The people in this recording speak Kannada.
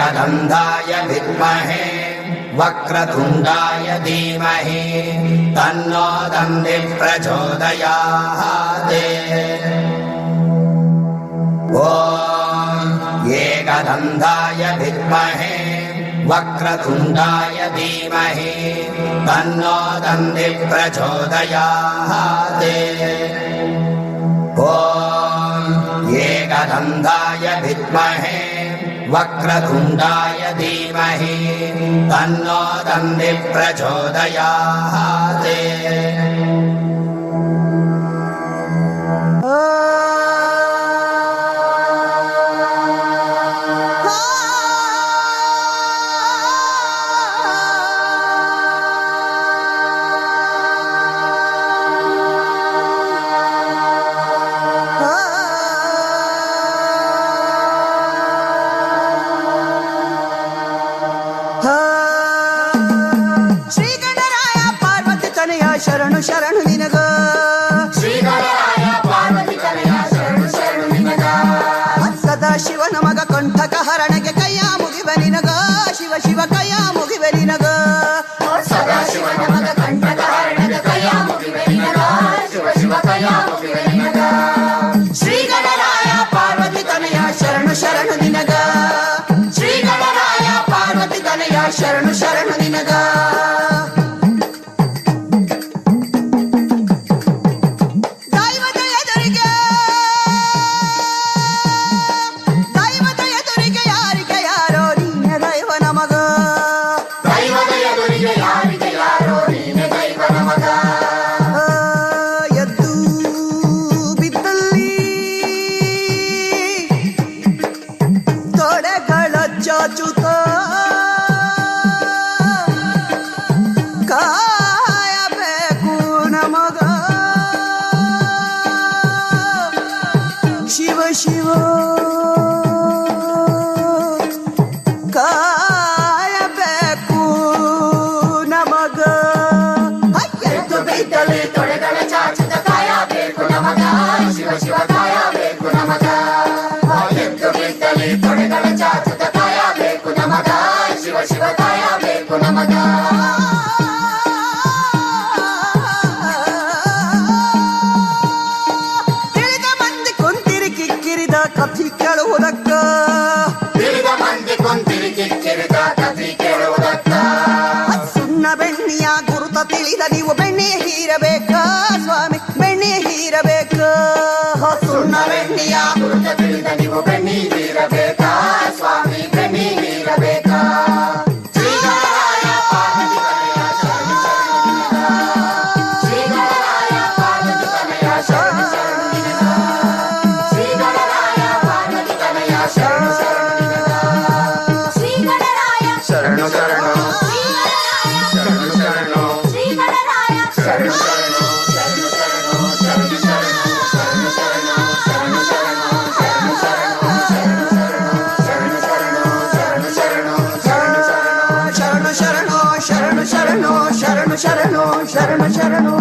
एकदन्ताय विद्महे वक्रतुण्डाय धीमहि तन्नो दन्तिः प्रचोदयात्। ॐ एकदन्ताय विद्महे वक्रतुण्डाय धीमहि तन्नो दन्तिः प्रचोदयात्। ॐ एकदन्ताय विद्महे वक्रतुण्डाय धीमहि तन्नो दन्तिः प्रचोदयात्। ಶರಣು ಶರಣು ನಿನಗ ಶ್ರೀಗಣರಾಯ ಪಾರ್ವತಿ ತನಯ ಶರಣು ಶರಣು ನಿನಗ ಸದಾ ಶಿವನ ಮಗ ಕಂಠಕ ಹರಣಗೆ ಕೈಯ ಮುಗಿವ ನಿನಗ ಶಿವ ಶಿವ ಕೈಯ ಮುಗಿವ ನಿನಗ ಸದಾ ಶಿವನ ಮಗ ಕಂಠಕ ಹರಣಗೆ ಕೈಯ ಮುಗಿವ ನಿನಗ ಶಿವ ಶಿವ ಕೈಯ ಮುಗಿವ ನಿನಗ ಶ್ರೀಗಣರಾಯ ಪಾರ್ವತಿ ತನಯ ಶರಣು ಶರಣು ನಿನಗ ಶ್ರೀಗಣರಾಯ ಪಾರ್ವತಿ ತನಯ ಶರಣು ಶರಣು ನಿನಗ ಚಾಚುತ ಕಾಯಬೇಕು ನಮಗ ಶಿವ ಶಿವ ಕಾಯಬೇಕು ನಮಗ ಎದ್ದು ಬಿದ್ದಲ್ಲಿ ತೊಡೆಗಳ ಚಾಚುತ ಕಾಯಬೇಕು ನಮಗ ಶಿವ ಶಿವ ಕಾಯಬೇಕು ನಮಗ ಎದ್ದು ಬಿದ್ದಲ್ಲಿ ತೊಡೆಗಳ ಚಾಚುತ ನಮಗ ಶಿವ ಶಿವ ಕಾಯಬೇಕು ನಮಗ ತಿಳಿದ ಮಂದಿ ಕೊಂತಿರಿ ಕಿಕ್ಕಿರಿದ ಕಥಿ ಕೇಳುವುದಕ್ಕ ತಿಳಿದ ಮಂದಿ ಕೊಂತಿರಿ ಕಿಕ್ಕಿರಿದ ಕಥಿ ಕೇಳುವುದಕ್ಕ ಸುಣ್ಣ ಬೆಣ್ಣಿಯ ಗುರುತ ತಿಳಿದ ನೀವು ಬೆಣ್ಣೆ ಹೀರಬೇಕ ಸ್ವಾಮಿ ಬೆಣ್ಣೆ ಹೀರಬೇಕ ಸುಣ್ಣ ಬೆಣ್ಣಿಯ ಗುರುತ ತಿಳಿದ ನೀವು ಬೆಣ್ಣೆ ಹೀರಬೇಕ ಸ್ವಾಮಿ ಬೆಣ್ಣೆ ಹೀರಬೇಕ ಶ್ರೀಗಣರಾಯ ಪಾರ್ವತಿ ತನಯ ಶರಣು ಶರಣು ನಿನಗ ಶ್ರೀಗಣರಾಯ ಪಾರ್ವತಿ ತನಯ ಶರಣು ಶರಣು ನಿನಗ ಶ್ರೀಗಣರಾಯ ಪಾರ್ವತಿ ತನಯ ಶರಣು ಶರಣು ನಿನಗ ಶ್ರೀಗಣರಾಯ ಶರಣು ಶರಣು ಶರಣು ಶರಣು ಶ್ರೀಗಣರಾಯ ಶರಣು ಶರಣು ಶರಣು ಶರಣು ಶರಣು ಶರಣು ಶರಣು ಶರಣು ಶರಣು ಶರಣು ಶರಣು ಶರಣು ಶರಣು ಶರಣು ಶರಣು ಶರಣು ಶರಣು